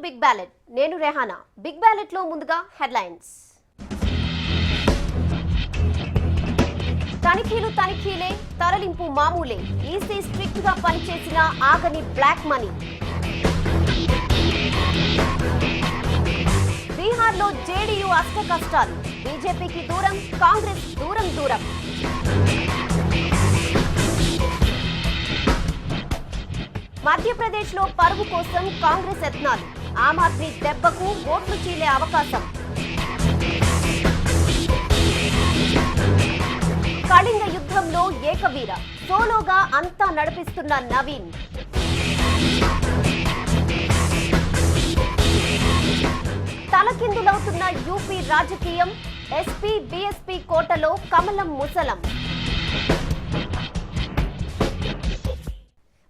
Big ballot. నేను Rehana. Big ballot లో ముందుగా హెడ్లైన్స్. తనిఖీలే, తరలింపు మామూలే. ఈసీ స్ట్రిక్ట్ గా పనిచేసిన ఆగని బ్లాక్ మనీ. బీహార్ లో జేడీయూ అష్ట కష్టాలు. బీజేపీకి దూరం, కాంగ్రెస్ దూరం. మధ్యప్రదేశ్ లో పరువు కోసం కాంగ్రెస్ యత్నాలు. ఆమ్ ఆద్మీ దెబ్బకు ఓట్లు చీలే అవకాశం. కళింగ యుద్ధంలో ఏకవీర. సోలోగా అంతా నడిపిస్తున్న నవీన్. తలకిందులవుతున్న యూపీ రాజకీయం. ఎస్పీ బీఎస్పీ కోటలో కమలం ముసలం.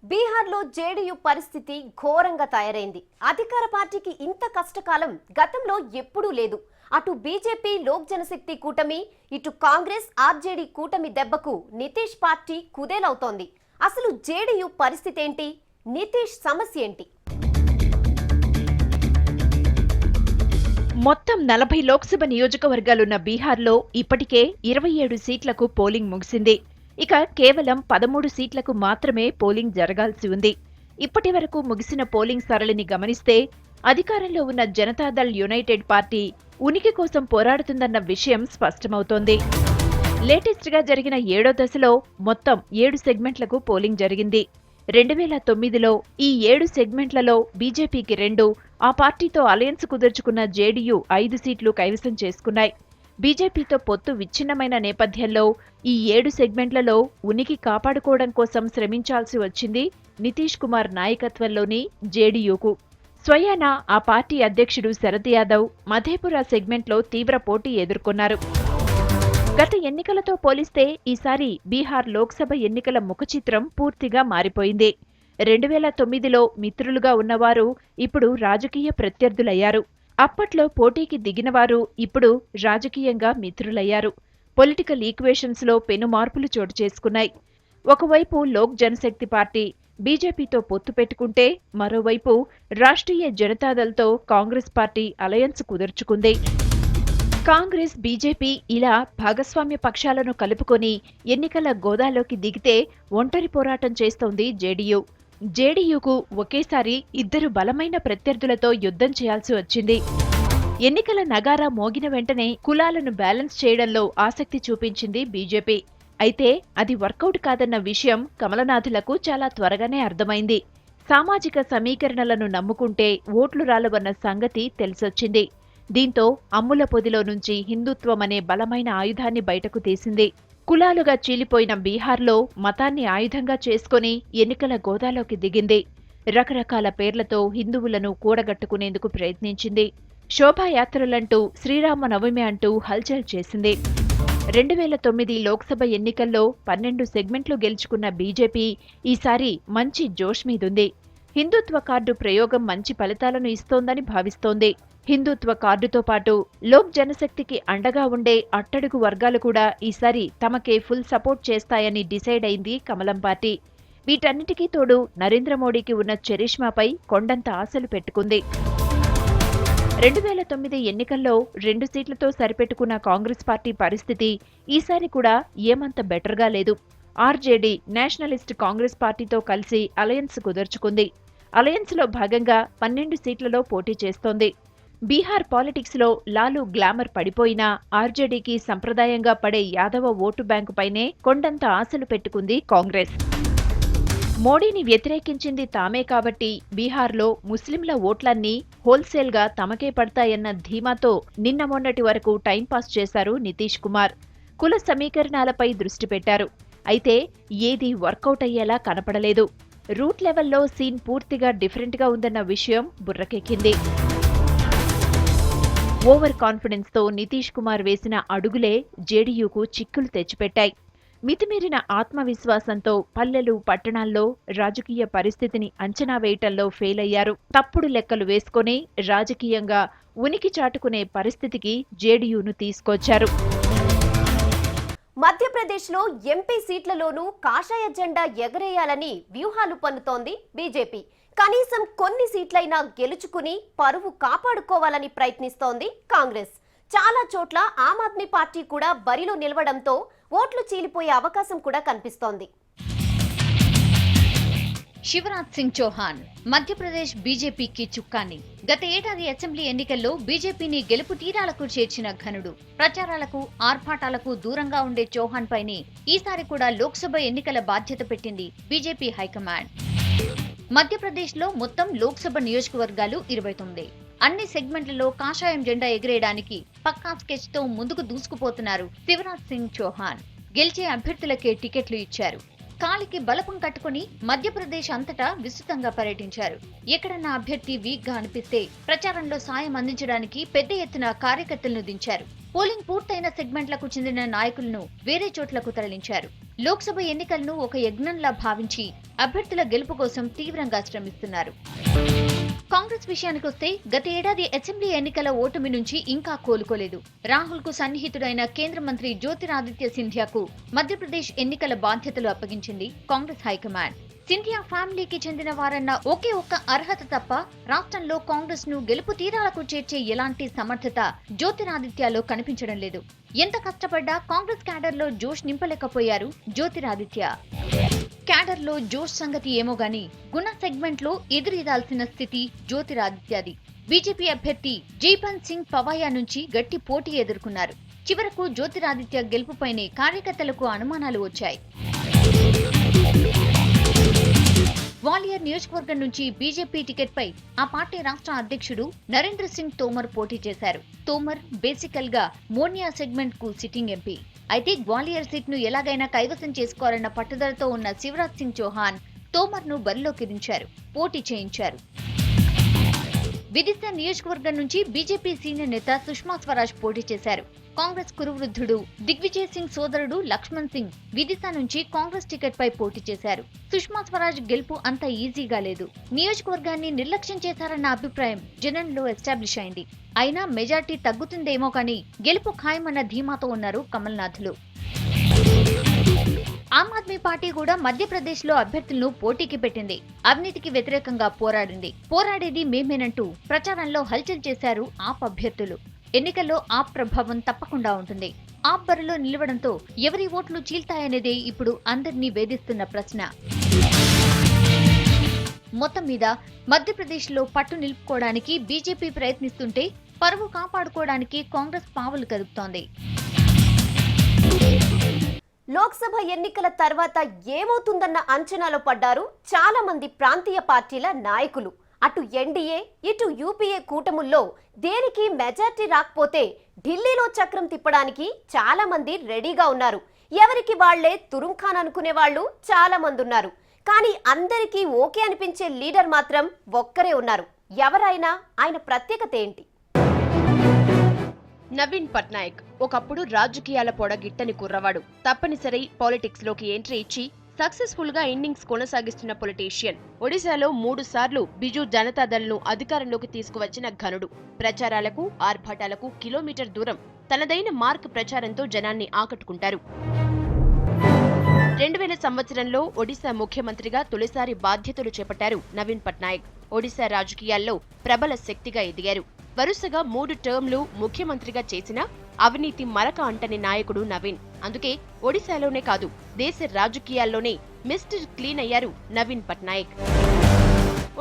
బీహార్లో జేడీయూ పరిస్థితి ఘోరంగా తయారైంది. అధికార పార్టీకి ఇంత కష్టకాలం గతంలో ఎప్పుడూ లేదు. అటు బీజేపీ లోక్ జనశక్తి కూటమి, ఇటు కాంగ్రెస్ ఆర్జేడీ కూటమి దెబ్బకు నితీష్ పార్టీ కుదేలవుతోంది. అసలు జేడీయూ పరిస్థితి ఏంటి? నితీష్ సమస్య ఏంటి? మొత్తం 40 లోక్సభ నియోజకవర్గాలున్న బీహార్లో ఇప్పటికే 27 సీట్లకు పోలింగ్ ముగిసింది. ఇక కేవలం 13 సీట్లకు మాత్రమే పోలింగ్ జరగాల్సి ఉంది. ఇప్పటి వరకు ముగిసిన పోలింగ్ సరళిని గమనిస్తే అధికారంలో ఉన్న జనతాదళ్ యునైటెడ్ పార్టీ ఉనికి కోసం పోరాడుతుందన్న విషయం స్పష్టమవుతోంది. లేటెస్ట్ గా జరిగిన 7వ దశలో మొత్తం 7 సెగ్మెంట్లకు పోలింగ్ జరిగింది. 2009లో ఈ 7 సెగ్మెంట్లలో బీజేపీకి 2, ఆ పార్టీతో అలయన్స్ కుదుర్చుకున్న జేడీయూ 5 సీట్లు కైవసం చేసుకున్నాయి. బీజేపీతో పొత్తు విచ్ఛిన్నమైన నేపథ్యంలో ఈ 7 సెగ్మెంట్లలో ఉనికి కాపాడుకోవడం కోసం శ్రమించాల్సి వచ్చింది నితీష్ కుమార్ నాయకత్వంలోని జేడీయూకు. స్వయాన ఆ పార్టీ అధ్యక్షుడు శరద్ యాదవ్ మధేపురా సెగ్మెంట్లో తీవ్ర పోటీ ఎదుర్కొన్నారు. గత ఎన్నికలతో పోలిస్తే ఈసారి బీహార్ లోక్సభ ఎన్నికల ముఖచిత్రం పూర్తిగా మారిపోయింది. 2009లో మిత్రులుగా ఉన్నవారు ఇప్పుడు రాజకీయ ప్రత్యర్థులయ్యారు. అప్పట్లో పోటీకి దిగినవారు ఇప్పుడు రాజకీయంగా మిత్రులయ్యారు. పొలిటికల్ ఈక్వేషన్స్ లో పెను మార్పులు చోటు చేసుకున్నాయి. ఒకవైపు లోక్ జనశక్తి పార్టీ బీజేపీతో పొత్తు పెట్టుకుంటే, మరోవైపు రాష్ట్రీయ జనతాదళ్తో కాంగ్రెస్ పార్టీ అలయన్స్ కుదుర్చుకుంది. కాంగ్రెస్, బీజేపీ ఇలా భాగస్వామ్య పక్షాలను కలుపుకొని ఎన్నికల గోదాలోకి దిగితే ఒంటరి పోరాటం చేస్తోంది జేడీయూ. జేడీయూకు ఒకేసారి 2 బలమైన ప్రత్యర్థులతో యుద్ధం చేయాల్సి వచ్చింది. ఎన్నికల నగారా మోగిన వెంటనే కులాలను బ్యాలెన్స్ చేయడంలో ఆసక్తి చూపించింది బీజేపీ. అయితే అది వర్కౌట్ కాదన్న విషయం కమలనాథులకు చాలా త్వరగానే అర్థమైంది. సామాజిక సమీకరణలను నమ్ముకుంటే ఓట్లు రాలవన్న సంగతి తెలిసొచ్చింది. దీంతో అమ్ముల పొదిలో నుంచి హిందుత్వమనే బలమైన ఆయుధాన్ని బయటకు తీసింది. కులాలుగా చీలిపోయిన బీహార్లో మతాన్ని ఆయుధంగా చేసుకుని ఎన్నికల గోదాలోకి దిగింది. రకరకాల పేర్లతో హిందువులను కూడగట్టుకునేందుకు ప్రయత్నించింది. శోభాయాత్రలంటూ, శ్రీరామనవమి అంటూ హల్చల్ చేసింది. 2009 లోక్సభ ఎన్నికల్లో 12 సెగ్మెంట్లు గెలుచుకున్న బీజేపీ ఈసారి మంచి జోష్ మీదుంది. హిందుత్వ కార్డు ప్రయోగం మంచి ఫలితాలను ఇస్తోందని భావిస్తోంది. హిందుత్వ కార్డుతో పాటు లోక్ జనశక్తికి అండగా ఉండే అట్టడుగు వర్గాలు కూడా ఈసారి తమకే ఫుల్ సపోర్ట్ చేస్తాయని డిసైడ్ అయింది కమలం పార్టీ. వీటన్నిటికీ తోడు నరేంద్ర మోడీకి ఉన్న చరిష్మాపై కొండంత ఆశలు పెట్టుకుంది. 2009 ఎన్నికల్లో 2 సీట్లతో సరిపెట్టుకున్న కాంగ్రెస్ పార్టీ పరిస్థితి ఈసారి కూడా ఏమంత బెటర్గా లేదు. ఆర్జేడీ నేషనలిస్ట్ కాంగ్రెస్ పార్టీతో కలిసి అలయన్స్ కుదుర్చుకుంది. అలయన్స్లో భాగంగా 12 సీట్లలో పోటీ చేస్తోంది. బీహార్ పాలిటిక్స్ లో లాలూ గ్లామర్ పడిపోయినా ఆర్జేడీకి సంప్రదాయంగా పడే యాదవ ఓటు బ్యాంకుపైనే కొండంత ఆశలు పెట్టుకుంది కాంగ్రెస్. మోడీని వ్యతిరేకించింది తామే కాబట్టి బీహార్లో ముస్లింల ఓట్లన్నీ హోల్సేల్గా తమకే పడతాయన్న ధీమాతో నిన్న మొన్నటి వరకు టైంపాస్ చేశారు నితీష్ కుమార్. కుల సమీకరణాలపై దృష్టి పెట్టారు. అయితే ఏదీ వర్కౌట్ అయ్యేలా కనపడలేదు. రూట్ లెవెల్లో సీన్ పూర్తిగా డిఫరెంట్గా ఉందన్న విషయం బుర్రకెక్కింది. ఓవర్ కాన్ఫిడెన్స్ తో నితీష్ కుమార్ వేసిన అడుగులే జేడీయూకు చిక్కులు తెచ్చిపెట్టాయి. మితిమీరిన ఆత్మవిశ్వాసంతో పల్లెలు, పట్టణాల్లో రాజకీయ పరిస్థితిని అంచనా వేయటంలో ఫెయిల్ అయ్యారు. తప్పుడు లెక్కలు వేసుకుని రాజకీయంగా ఉనికి చాటుకునే పరిస్థితికి జేడీయూను తీసుకొచ్చారు. మధ్యప్రదేశ్లో ఎంపీ సీట్లలోనూ కాషాయ జెండా ఎగరేయాలని వ్యూహాలు పన్నుతోంది బీజేపీ. కనీసం కొన్ని సీట్లైనా గెలుచుకుని పరువు కాపాడుకోవాలని ప్రయత్నిస్తోంది కాంగ్రెస్. చాలా చోట్ల ఆమ్ ఆద్మీ పార్టీ కూడా బరిలో నిలవడంతో ఓట్లు చీలిపోయే అవకాశం కూడా కనిపిస్తోంది. శివరాజ్ సింగ్ చౌహాన్ మధ్యప్రదేశ్ బీజేపీకి చుక్కాని. గత ఏడాది అసెంబ్లీ ఎన్నికల్లో బీజేపీని గెలుపు తీరాలకు చేర్చిన ఘనుడు. ప్రచారాలకు ఆర్భాటాలకు దూరంగా ఉండే చౌహాన్ పైనే ఈసారి కూడా లోక్సభ ఎన్నికల బాధ్యత పెట్టింది బీజేపీ హైకమాండ్. మధ్యప్రదేశ్లో మొత్తం లోక్సభ నియోజకవర్గాలు 29. అన్ని సెగ్మెంట్లలో కాషాయం జెండా ఎగిరేయడానికి పక్కా స్కెచ్ తో ముందుకు దూసుకుపోతున్నారు శివరాజ్ సింగ్ చౌహాన్. గెలిచే అభ్యర్థులకే టికెట్లు ఇచ్చారు. కాలికి బలపం కట్టుకుని మధ్యప్రదేశ్ అంతటా విస్తృతంగా పర్యటించారు. ఎక్కడన్నా అభ్యర్థి వీక్ గా అనిపిస్తే ప్రచారంలో సాయం అందించడానికి పెద్ద ఎత్తున కార్యకర్తలను దించారు. పోలింగ్ పూర్తయిన సెగ్మెంట్లకు చెందిన నాయకులను వేరే చోట్లకు తరలించారు. లోక్సభ ఎన్నికలను ఒక యజ్ఞంలా భావించి అభ్యర్థుల గెలుపు కోసం తీవ్రంగా శ్రమిస్తున్నారు. కాంగ్రెస్ విషయానికొస్తే గత ఏడాది అసెంబ్లీ ఎన్నికల ఓటమి నుంచి ఇంకా కోలుకోలేదు. రాహుల్ కు సన్నిహితుడైన కేంద్ర మంత్రి జ్యోతిరాదిత్య సింధియాకు మధ్యప్రదేశ్ ఎన్నికల బాధ్యతలు అప్పగించింది కాంగ్రెస్ హైకమాండ్. సింధియా ఫ్యామిలీకి చెందిన వారన్న ఒకే ఒక్క అర్హత తప్ప రాష్ట్రంలో కాంగ్రెస్ ను గెలుపు తీరాలకు చేర్చే ఎలాంటి సమర్థత జ్యోతిరాదిత్యలో కనిపించడం లేదు. ఎంత కష్టపడ్డా కాంగ్రెస్ క్యాడర్ లో జోష్ నింపలేకపోయారు జ్యోతిరాదిత్య. క్యాడర్ లో జోష్ సంగతి ఏమో గాని గుణ సెగ్మెంట్ లో ఎదురీదాల్సిన స్థితి జ్యోతిరాదిత్యది. బీజేపీ అభ్యర్థి జైపన్ సింగ్ పవాయా నుంచి గట్టి పోటీ ఎదుర్కొన్నారు. చివరకు జ్యోతిరాదిత్య గెలుపుపైనే కార్యకర్తలకు అనుమానాలు వచ్చాయి. గ్వాలియర్ నియోజకవర్గం నుంచి బీజేపీ టికెట్ పై ఆ పార్టీ రాష్ట్ర అధ్యక్షుడు నరేంద్ర సింగ్ తోమర్ పోటీ చేశారు. తోమర్ బేసికల్ గా మోర్నియా సెగ్మెంట్ కు సిట్టింగ్ ఎంపీ. అయితే గ్వాలియర్ సీట్ ను ఎలాగైనా కైవసం చేసుకోవాలన్న పట్టుదలతో ఉన్న శివరాజ్ సింగ్ చౌహాన్ తోమర్ ను బరిలోకి దించారు, పోటీ చేయించారు. విదిశా నియోజకవర్గం నుంచి బీజేపీ సీనియర్ నేత సుష్మా స్వరాజ్ పోటీ చేశారు. కాంగ్రెస్ కురువృద్ధుడు దిగ్విజయ్ సింగ్ సోదరుడు లక్ష్మణ్ సింగ్ విదిశా నుంచి కాంగ్రెస్ టికెట్ పై పోటీ చేశారు. సుష్మా స్వరాజ్ గెలుపు అంత ఈజీగా లేదు. నియోజకవర్గాన్ని నిర్లక్ష్యం చేశారన్న అభిప్రాయం జనంలో ఎస్టాబ్లిష్ అయింది. అయినా మెజార్టీ తగ్గుతుందేమో కానీ గెలుపు ఖాయమన్న ధీమాతో ఉన్నారు కమల్నాథులు. ఆమ్ ఆద్మీ పార్టీ కూడా మధ్యప్రదేశ్ లో అభ్యర్థులను పోటీకి పెట్టింది. అవినీతికి వ్యతిరేకంగా పోరాడింది. పోరాడేది మేమేనంటూ ప్రచారంలో హల్చల్ చేశారు ఆప్ అభ్యర్థులు. ఎన్నికల్లో ఆప్ ప్రభావం తప్పకుండా ఉంటుంది. ఆప్ బరిలో నిలవడంతో ఎవరి ఓట్లు చీల్తాయనేదే ఇప్పుడు అందరినీ వేధిస్తున్న ప్రశ్న. మొత్తం మీద మధ్యప్రదేశ్ లో పట్టు నిలుపుకోవడానికి బీజేపీ ప్రయత్నిస్తుంటే పరువు కాపాడుకోవడానికి కాంగ్రెస్ పావులు కదుపుతోంది. లోక్సభ ఎన్నికల తర్వాత ఏమవుతుందన్న అంచనాలో పడ్డారు చాలా మంది ప్రాంతీయ పార్టీల నాయకులు. అటు ఎన్డీఏ ఇటు యూపీఏ కూటముల్లో దేనికి మెజార్టీ రాకపోతే ఢిల్లీలో చక్రం తిప్పడానికి చాలా మంది రెడీగా ఉన్నారు. ఎవరికి వాళ్లే తురుంఖాన్ అనుకునే వాళ్ళు చాలా మంది ఉన్నారు. కానీ అందరికీ ఓకే అనిపించే లీడర్ మాత్రం ఒక్కరే ఉన్నారు. ఎవరైనా ఆయన ప్రత్యేకత ఏంటి? నవీన్ పట్నాయక్ ఒకప్పుడు రాజకీయాల పొడగిట్టని కుర్రవాడు. తప్పనిసరి పాలిటిక్స్ లోకి ఎంట్రీ ఇచ్చి సక్సెస్ఫుల్ గా ఇన్నింగ్స్ కొనసాగిస్తున్న పొలిటీషియన్. ఒడిశాలో 3 సార్లు బిజు జనతాదళ్ను అధికారంలోకి తీసుకువచ్చిన ఘనుడు. ప్రచారాలకు ఆర్భాటాలకు కిలోమీటర్ దూరం తనదైన మార్క్ ప్రచారంతో జనాన్ని ఆకట్టుకుంటారు. 2000 సంవత్సరంలో ఒడిశా ముఖ్యమంత్రిగా తొలిసారి బాధ్యతలు చేపట్టారు నవీన్ పట్నాయక్. ఒడిశా రాజకీయాల్లో ప్రబల శక్తిగా ఎదిగారు. వరుసగా 3 టర్మ్లు ముఖ్యమంత్రిగా చేసిన అవినీతి మరక అంటని నాయకుడు నవీన్. అందుకే ఒడిశాలోనే కాదు దేశ రాజకీయాల్లోనే మిస్టర్ క్లీన్ అయ్యారు నవీన్ పట్నాయక్.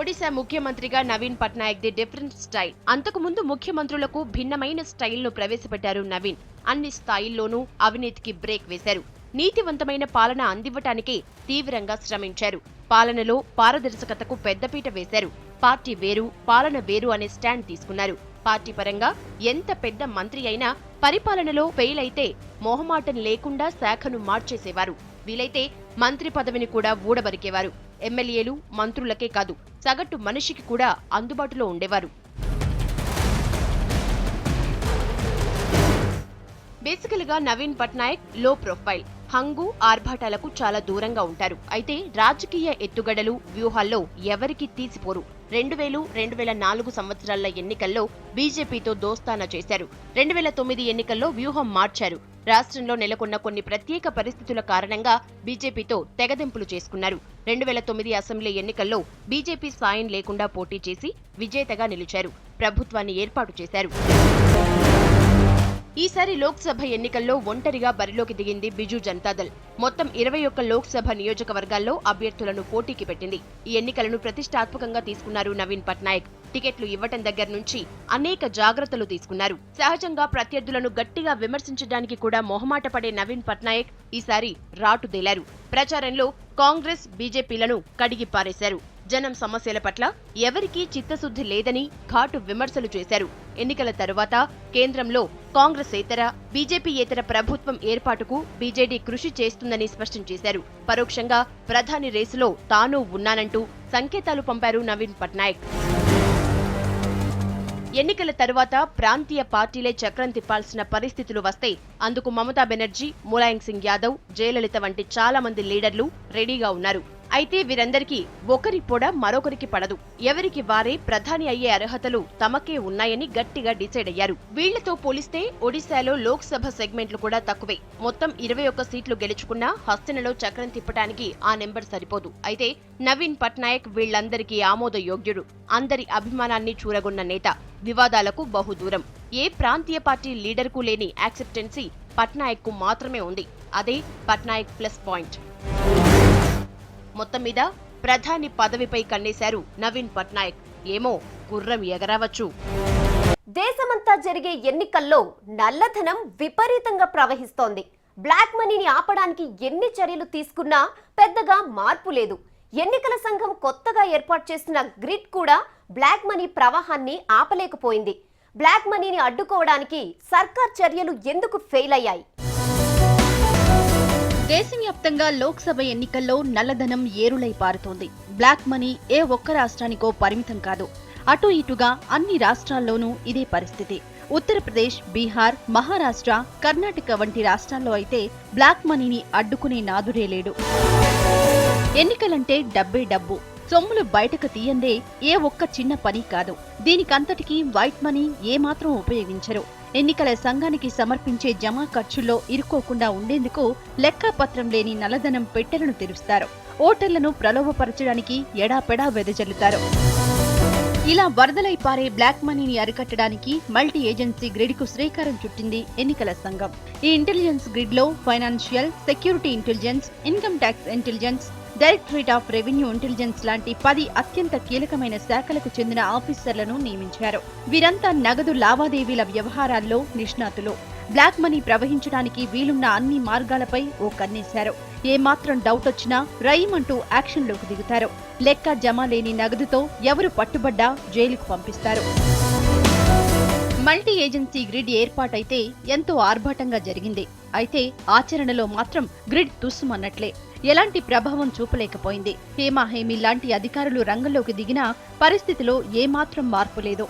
ఒడిశా ముఖ్యమంత్రిగా Naveen Patnaik the different style. అంతకుముందు ముఖ్యమంత్రులకు భిన్నమైన స్టైల్ను ప్రవేశపెట్టారు నవీన్. అన్ని స్థాయిల్లోనూ అవినీతికి బ్రేక్ వేశారు. నీతివంతమైన పాలన అందివ్వటానికే తీవ్రంగా శ్రమించారు. పాలనలో పారదర్శకతకు పెద్దపీట వేశారు. పార్టీ వేరు పాలన వేరు అనే స్టాండ్ తీసుకున్నారు. పార్టీ పరంగా ఎంత పెద్ద మంత్రి అయినా పరిపాలనలో ఫెయిల్ అయితే మొహమాటం లేకుండా శాఖను మార్చేసేవారు. వీలైతే మంత్రి పదవిని కూడా ఊడబరికేవారు. ఎమ్మెల్యేలు మంత్రులకే కాదు సగటు మనిషికి కూడా అందుబాటులో ఉండేవారు. బేసికల్ గా నవీన్ పట్నాయక్ లో ప్రొఫైల్. హంగు ఆర్భాటాలకు చాలా దూరంగా ఉంటారు. అయితే రాజకీయ ఎత్తుగడలు వ్యూహాల్లో ఎవరికి తీసిపోరు. 2000-2004 సంవత్సరాల ఎన్నికల్లో బీజేపీతో దోస్తానా చేశారు. 2009 ఎన్నికల్లో వ్యూహం మార్చారు. రాష్ట్రంలో నెలకొన్న కొన్ని ప్రత్యేక పరిస్థితుల కారణంగా బీజేపీతో తెగదెంపులు చేసుకున్నారు. 2009 అసెంబ్లీ ఎన్నికల్లో బీజేపీ సాయం లేకుండా పోటీ చేసి విజేతగా నిలిచారు. ప్రభుత్వాన్ని ఏర్పాటు చేశారు. ఈసారి లోక్సభ ఎన్నికల్లో ఒంటరిగా బరిలోకి దిగింది బిజు జనతాదళ్. మొత్తం 21 లోక్సభ నియోజకవర్గాల్లో అభ్యర్థులను పోటీకి పెట్టింది. ఈ ఎన్నికలను ప్రతిష్టాత్మకంగా తీసుకున్నారు నవీన్ పట్నాయక్. టికెట్లు ఇవ్వటం దగ్గర నుంచి అనేక జాగ్రత్తలు తీసుకున్నారు. సహజంగా ప్రత్యర్థులను గట్టిగా విమర్శించడానికి కూడా మొహమాట పడే నవీన్ పట్నాయక్ ఈసారి రాటుదేలారు. ప్రచారంలో కాంగ్రెస్, బీజేపీలను కడిగి పారేశారు. జనం సమస్యల పట్ల ఎవరికీ చిత్తశుద్ధి లేదని ఘాటు విమర్శలు చేశారు. ఎన్నికల తరువాత కేంద్రంలో కాంగ్రెసేతర, బీజేపీయేతర ప్రభుత్వం ఏర్పాటుకు బీజేడీ కృషి చేస్తుందని స్పష్టం చేశారు. పరోక్షంగా ప్రధాని రేసులో తాను ఉన్నానంటూ సంకేతాలు పంపారు నవీన్ పట్నాయక్. ఎన్నికల తరువాత ప్రాంతీయ పార్టీలే చక్రం తిప్పాల్సిన పరిస్థితులు వస్తే అందుకు మమతా బెనర్జీ, ములాయం సింగ్ యాదవ్, జయలలిత వంటి చాలా మంది లీడర్లు రెడీగా ఉన్నారు. అయితే వీరందరికీ ఒకరి పొడ మరొకరికి పడదు. ఎవరికి వారే ప్రధాని అయ్యే అర్హతలు తమకే ఉన్నాయని గట్టిగా డిసైడ్ అయ్యారు. వీళ్లతో పోలిస్తే ఒడిశాలో లోక్సభ సెగ్మెంట్లు కూడా తక్కువే. మొత్తం 21 సీట్లు గెలుచుకున్నా హస్తినలో చక్రం తిప్పటానికి ఆ నెంబర్ సరిపోదు. అయితే నవీన్ పట్నాయక్ వీళ్లందరికీ ఆమోదయోగ్యుడు. అందరి అభిమానాన్ని చూరగొన్న నేత. వివాదాలకు బహుదూరం. ఏ ప్రాంతీయ పార్టీ లీడర్కు లేని యాక్సెప్టెన్సీ పట్నాయక్ కు మాత్రమే ఉంది. అదే పట్నాయక్ ప్లస్ పాయింట్. మొత్తం మీద ప్రధాని పదవిపై కన్నేశారు నవీన్ పట్నాయక్. ఏమో గుర్రం ఎగరవచ్చు. దేశమంతా జరిగే ఎన్నికల్లో నల్లధనం విపరీతంగా ప్రవహిస్తోంది. బ్లాక్ మనీని ఆపడానికి ఎన్ని చర్యలు తీసుకున్నా పెద్దగా మార్పు లేదు. ఎన్నికల సంఘం కొత్తగా ఏర్పాటు చేసిన గ్రిడ్ కూడా బ్లాక్ మనీ ప్రవాహాన్ని ఆపలేకపోయింది. బ్లాక్ మనీని అడ్డుకోవడానికి సర్కార్ చర్యలు ఎందుకు ఫెయిల్ అయ్యాయి? దేశవ్యాప్తంగా లోక్సభ ఎన్నికల్లో నల్లధనం ఏరులై పారుతోంది. బ్లాక్ మనీ ఏ ఒక్క రాష్ట్రానికో పరిమితం కాదు. అటు ఇటుగా అన్ని రాష్ట్రాల్లోనూ ఇదే పరిస్థితి. ఉత్తరప్రదేశ్, బీహార్, మహారాష్ట్ర, కర్ణాటక వంటి రాష్ట్రాల్లో అయితే బ్లాక్ మనీని అడ్డుకునే నాదుడే లేడు. ఎన్నికలంటే డబ్బే డబ్బు. సొమ్ములు బయటకు తీయందే ఏ ఒక్క చిన్న పని కాదు. దీనికంతటికీ వైట్ మనీ ఏమాత్రం ఉపయోగించరు. ఎన్నికల సంఘానికి సమర్పించే జమా ఖర్చుల్లో ఇరుక్కోకుండా ఉండేందుకు లెక్కపత్రం లేని నల్లధనం పెట్టెలను తెరుస్తారు. ఓటర్లను ప్రలోభపరచడానికి ఎడాపెడా వెదజల్లుతారు. ఇలా వరదలై పారే బ్లాక్ మనీని అరికట్టడానికి మల్టీ ఏజెన్సీ గ్రిడ్ కు శ్రీకారం చుట్టింది ఎన్నికల సంఘం. ఈ ఇంటెలిజెన్స్ గ్రిడ్ లో financial, security intelligence, income tax intelligence, directorate of revenue intelligence లాంటి 10 అత్యంత కీలకమైన శాఖలకు చెందిన ఆఫీసర్లను నియమించారు. వీరంతా నగదు లావాదేవీల వ్యవహారాల్లో నిష్ణాతులు. బ్లాక్ మనీ ప్రవహించడానికి వీలున్న అన్ని మార్గాలపై ఓ కన్నేశారు. ఏమాత్రం డౌట్ వచ్చినా రైమంటూ యాక్షన్లోకి దిగుతారు. లెక్క జమ లేని నగదుతో ఎవరు పట్టుబడ్డా జైలుకు పంపిస్తారు. మల్టీ ఏజెన్సీ గ్రిడ్ ఏర్పాటైతే ఎంతో ఆర్భాటంగా జరిగింది. అయితే ఆచరణలో మాత్రం గ్రిడ్ తుస్సుమన్నట్లే. ఎలాంటి ప్రభావం చూపలేకపోయింది. హేమాహేమి లాంటి అధికారులు రంగంలోకి దిగినా పరిస్థితిలో ఏమాత్రం మార్పు లేదు.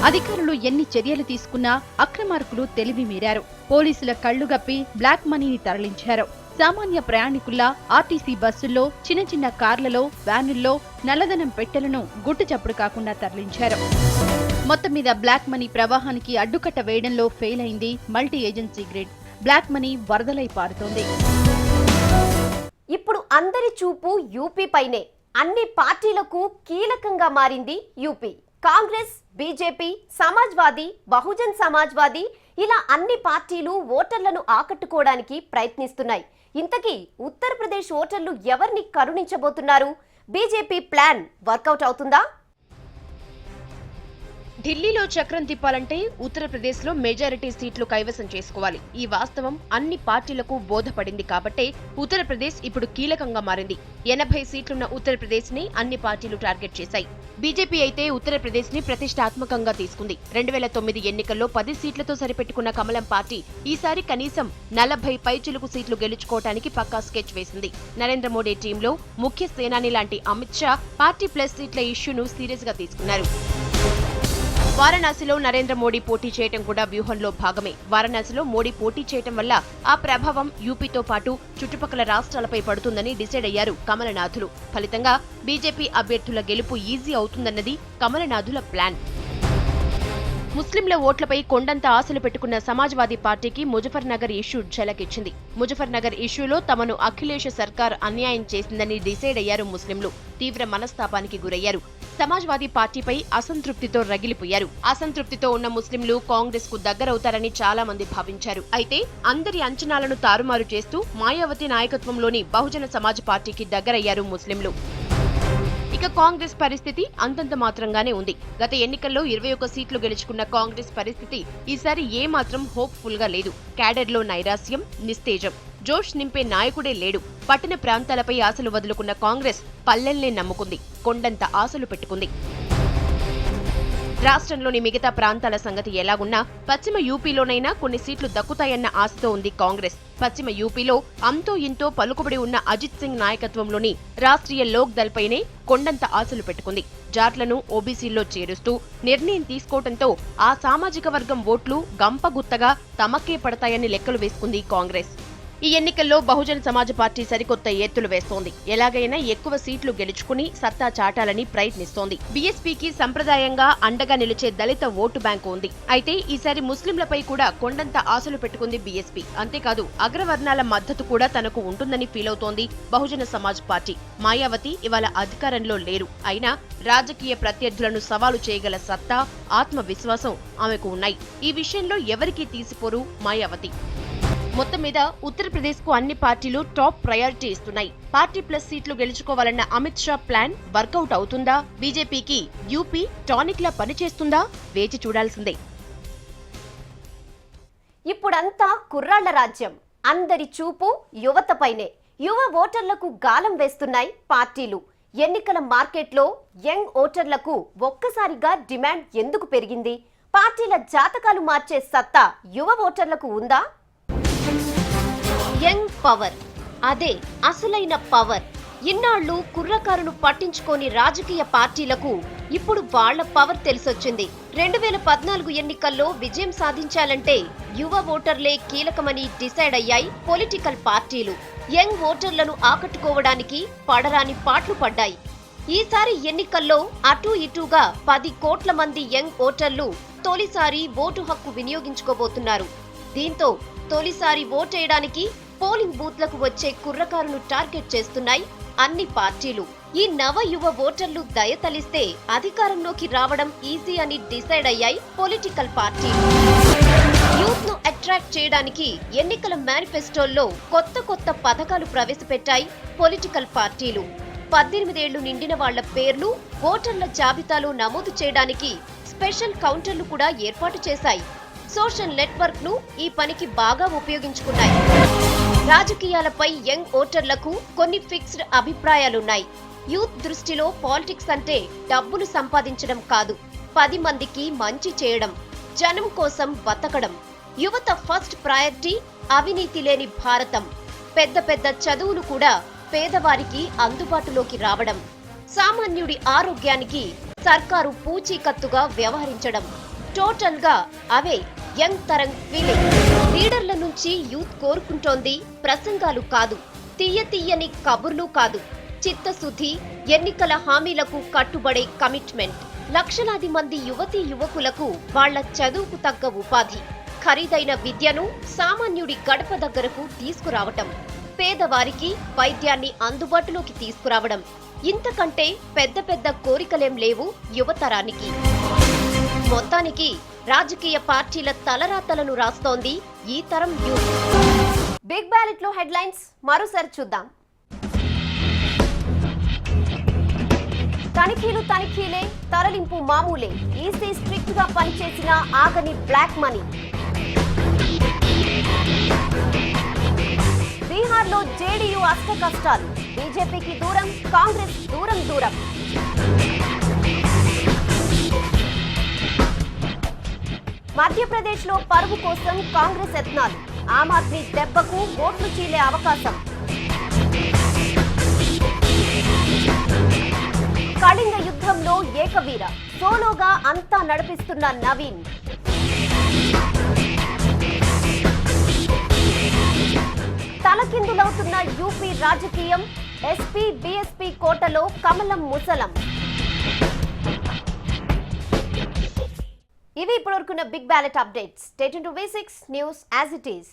అధికారులు ఎన్ని చర్యలు తీసుకున్నా అక్రమార్కులు తెలివి మీరారు. పోలీసుల కళ్లుగప్పి బ్లాక్ మనీని తరలించారు. సామాన్య ప్రయాణికుల్లా ఆర్టీసీ బస్సుల్లో, చిన్న చిన్న కార్లలో, వ్యానుల్లో నల్లధనం పెట్టెలను గుట్టు చప్పుడు కాకుండా తరలించారు. మొత్తం మీద బ్లాక్ మనీ ప్రవాహానికి అడ్డుకట్ట వేయడంలో ఫెయిల్ అయింది multi agency grid. Black money వరదలై పారుతోంది. ఇప్పుడు అందరి చూపు యూపీ పైనే. అన్ని పార్టీలకు కీలకంగా మారింది యూపీ. కాంగ్రెస్, బీజేపీ, సమాజ్వాదీ, బహుజన్ సమాజ్వాదీ ఇలా అన్ని పార్టీలు ఓటర్లను ఆకట్టుకోవడానికి ప్రయత్నిస్తున్నాయి. ఇంతకీ ఉత్తరప్రదేశ్ ఓటర్లు ఎవరిని కరుణించబోతున్నారు? బీజేపీ ప్లాన్ వర్కౌట్ అవుతుందా? ఢిల్లీలో చక్రం తిప్పాలంటే ఉత్తరప్రదేశ్లో మెజారిటీ సీట్లు కైవసం చేసుకోవాలి. ఈ వాస్తవం అన్ని పార్టీలకు బోధపడింది కాబట్టే ఉత్తరప్రదేశ్ ఇప్పుడు కీలకంగా మారింది. 80 సీట్లున్న ఉత్తరప్రదేశ్ ని అన్ని పార్టీలు టార్గెట్ చేశాయి. బీజేపీ అయితే ఉత్తరప్రదేశ్ ని ప్రతిష్టాత్మకంగా తీసుకుంది. 2009 ఎన్నికల్లో 10 సీట్లతో సరిపెట్టుకున్న కమలం పార్టీ ఈసారి కనీసం 40 పైచిలుకు సీట్లు గెలుచుకోవటానికి పక్కా స్కెచ్ వేసింది. నరేంద్ర మోడీ టీంలో ముఖ్య సేనాని లాంటి అమిత్ షా పార్టీ ప్లస్ సీట్ల ఇష్యూను సీరియస్ గా తీసుకున్నారు. వారణాసిలో నరేంద్ర మోడీ పోటీ చేయటం కూడా వ్యూహంలో భాగమే. వారణాసిలో మోడీ పోటీ చేయటం వల్ల ఆ ప్రభావం యూపీతో పాటు చుట్టుపక్కల రాష్ట్రాలపై పడుతుందని డిసైడ్ అయ్యారు కమలనాథులు. ఫలితంగా బీజేపీ అభ్యర్థుల గెలుపు ఈజీ అవుతుందన్నది కమలనాథుల ప్లాన్. ముస్లింల ఓట్లపై కొండంత ఆశలు పెట్టుకున్న సమాజ్వాదీ పార్టీకి ముజఫర్నగర్ ఇష్యూ ఝలకిచ్చింది. ముజఫర్నగర్ ఇష్యూలో తమను అఖిలేష్ సర్కార్ అన్యాయం చేసిందని డిసైడ్ అయ్యారు ముస్లింలు. తీవ్ర మనస్తాపానికి గురయ్యారు. సమాజ్వాదీ పార్టీపై అసంతృప్తితో రగిలిపోయారు. అసంతృప్తితో ఉన్న ముస్లింలు కాంగ్రెస్ కు దగ్గరవుతారని చాలా మంది భావించారు. అయితే అందరి అంచనాలను తారుమారు చేస్తూ మాయావతి నాయకత్వంలోని బహుజన సమాజ్ పార్టీకి దగ్గరయ్యారు ముస్లింలు. ఇక కాంగ్రెస్ పరిస్థితి అంతంత మాత్రంగానే ఉంది. గత ఎన్నికల్లో 21 సీట్లు గెలుచుకున్న కాంగ్రెస్ పరిస్థితి ఈసారి ఏమాత్రం హోప్ఫుల్ గా లేదు. క్యాడర్లో నైరాస్యం, నిస్తేజం, జోష్ నింపే నాయకుడే లేడు. పట్టణ ప్రాంతాలపై ఆశలు వదులుకున్న కాంగ్రెస్ పల్లెల్నే నమ్ముకుంది, కొండంత ఆశలు పెట్టుకుంది. రాష్ట్రంలోని మిగతా ప్రాంతాల సంగతి ఎలాగున్నా పశ్చిమ యూపీలోనైనా కొన్ని సీట్లు దక్కుతాయన్న ఆశతో ఉంది కాంగ్రెస్. పశ్చిమ యూపీలో అంతో ఇంతో పలుకుబడి ఉన్న అజిత్ సింగ్ నాయకత్వంలోని రాష్ట్రీయ లోక్ దళ్ పైనే కొండంత ఆశలు పెట్టుకుంది. జాట్లను ఓబీసీల్లో చేరుస్తూ నిర్ణయం తీసుకోవడంతో ఆ సామాజిక వర్గం ఓట్లు గంపగుత్తగా తమకే పడతాయని లెక్కలు వేసుకుంది కాంగ్రెస్. ఈ ఎన్నికల్లో బహుజన సమాజ్ పార్టీ సరికొత్త ఎత్తులు వేస్తోంది. ఎలాగైనా ఎక్కువ సీట్లు గెలుచుకుని సత్తా చాటాలని ప్రయత్నిస్తోంది. బీఎస్పీకి సంప్రదాయంగా అండగా నిలిచే దళిత ఓటు బ్యాంకు ఉంది. అయితే ఈసారి ముస్లింలపై కూడా కొండంత ఆశలు పెట్టుకుంది బీఎస్పీ. అంతేకాదు అగ్రవర్ణాల మద్దతు కూడా తనకు ఉంటుందని ఫీల్ అవుతోంది బహుజన సమాజ్ పార్టీ. మాయావతి ఇవాళ అధికారంలో లేరు. అయినా రాజకీయ ప్రత్యర్థులను సవాలు చేయగల సత్తా, ఆత్మవిశ్వాసం ఆమెకు ఉన్నాయి. ఈ విషయంలో ఎవరికీ తీసిపోరు మాయావతి. మొత్తం మీద ఉత్తరప్రదేశ్ కు అన్ని పార్టీలు టాప్ ప్రయారిటీ ఇస్తున్నాయి. పార్టీ ప్లస్ సీట్లు గెలుచుకోవాలన్న అమిత్ షా ప్లాన్ వర్కౌట్ అవుతుందా? బీజేపీకి యూపీ టానిక్ లా పనిచేస్తుందా? వేచి చూడాల్సిందే. ఇప్పుడంతా కుర్రాళ్ల రాజ్యం. అందరి చూపు యువతపైనే. యువ ఓటర్లకు గాలం వేస్తున్నాయి పార్టీలు. ఎన్నికల మార్కెట్లో యంగ్ ఓటర్లకు ఒక్కసారిగా డిమాండ్ ఎందుకు పెరిగింది? పార్టీల జాతకాలు మార్చే సత్తా యువ ఓటర్లకు ఉందా? యంగ్ పవర్, అదే అసలైన పవర్. ఇన్నాళ్లు కుర్రకారును పట్టించుకోని రాజకీయ పార్టీలకు ఇప్పుడు వాళ్ల పవర్ తెలిసొచ్చింది. 2014 ఎన్నికల్లో విజయం సాధించాలంటే యువ ఓటర్లే కీలకమని డిసైడ్ అయ్యాయి పొలిటికల్ పార్టీలు. యంగ్ ఓటర్లను ఆకట్టుకోవడానికి పడరాని పాట్లు పడ్డాయి. ఈసారి ఎన్నికల్లో అటూ ఇటూగా 10 కోట్ల మంది యంగ్ ఓటర్లు తొలిసారి ఓటు హక్కు వినియోగించుకోబోతున్నారు. దీంతో తొలిసారి ఓటేయడానికి పోలింగ్ బూత్లకు వచ్చే కుర్రకారును టార్గెట్ చేస్తున్నాయి అన్ని పార్టీలు. ఈ నవ యువ ఓటర్లు దయతలిస్తే అధికారంలోకి రావడం ఈజీ అని డిసైడ్ అయ్యాయి పొలిటికల్ పార్టీలు. యూత్ ను అట్రాక్ట్ చేయడానికి ఎన్నికల మేనిఫెస్టోల్లో కొత్త పథకాలు ప్రవేశపెట్టాయి పొలిటికల్ పార్టీలు. 18 ఏళ్లు నిండిన వాళ్ల పేర్లు ఓటర్ల జాబితాలో నమోదు చేయడానికి స్పెషల్ కౌంటర్లు కూడా ఏర్పాటు చేశాయి. సోషల్ నెట్వర్క్ ను ఈ పనికి బాగా ఉపయోగించుకున్నాయి. రాజకీయాలపై యంగ్ ఓటర్లకు కొన్ని ఫిక్స్డ్ అభిప్రాయాలున్నాయి. యూత్ దృష్టిలో పాలిటిక్స్ అంటే డబ్బులు సంపాదించడం కాదు, 10 మందికి మంచి చేయడం, జనం కోసం బతకడం. యువత ఫస్ట్ ప్రయారిటీ అవినీతి లేని భారతం. పెద్ద చదువులు కూడా పేదవారికి అందుబాటులోకి రావడం, సామాన్యుడి ఆరోగ్యానికి సర్కారు పూచీకత్తుగా వ్యవహరించడం. టోటల్ గా అవే యంగ్ తరం ఫీలింగ్. లీడర్ల నుంచి యూత్ కోరుకుంటోంది ప్రసంగాలు కాదు, తీయని కబుర్లు కాదు, చిత్తశుద్ధి, ఎన్నికల హామీలకు కట్టుబడే కమిట్మెంట్. లక్షలాది మంది యువతీ యువకులకు వాళ్ల చదువుకు తగ్గ ఉపాధి, ఖరీదైన విద్యను సామాన్యుడి గడప దగ్గరకు తీసుకురావటం, పేదవారికి వైద్యాన్ని అందుబాటులోకి తీసుకురావడం. ఇంతకంటే పెద్ద కోరికలేం లేవు యువతరానికి. మొత్తానికి రాజకీయ పార్టీల తలరాతలను రాస్తోంది ఈ తరం యూత్. బిగ్ బ్యాలెట్ లో హెడ్లైన్స్ మరోసారి చూద్దాం. తనిఖీలే, తరలింపు మామూలే. ఈసీ స్ట్రిక్ట్ గా పనిచేసిన ఆగని బ్లాక్ మనీ. బీహార్లో జేడీయూ అష్ట కష్టాలు. బీజేపీకి దూరం, కాంగ్రెస్ దూరం. మధ్యప్రదేశ్ లో పరువు కోసం కాంగ్రెస్ యత్నాలు. ఆమ్ ఆద్మీ దెబ్బకు ఓట్లు చీలే అవకాశం. కళింగ యుద్ధంలో ఏకవీర, సోలోగా అంతా నడిపిస్తున్న నవీన్. తలకిందులవుతున్న యూపీ రాజకీయం. ఎస్పీ బీఎస్పీ కోటలో కమలం ముసలం. ఇవి ఇప్పటివరకున్న big ballot updates. Stay tuned to V6 news as it is.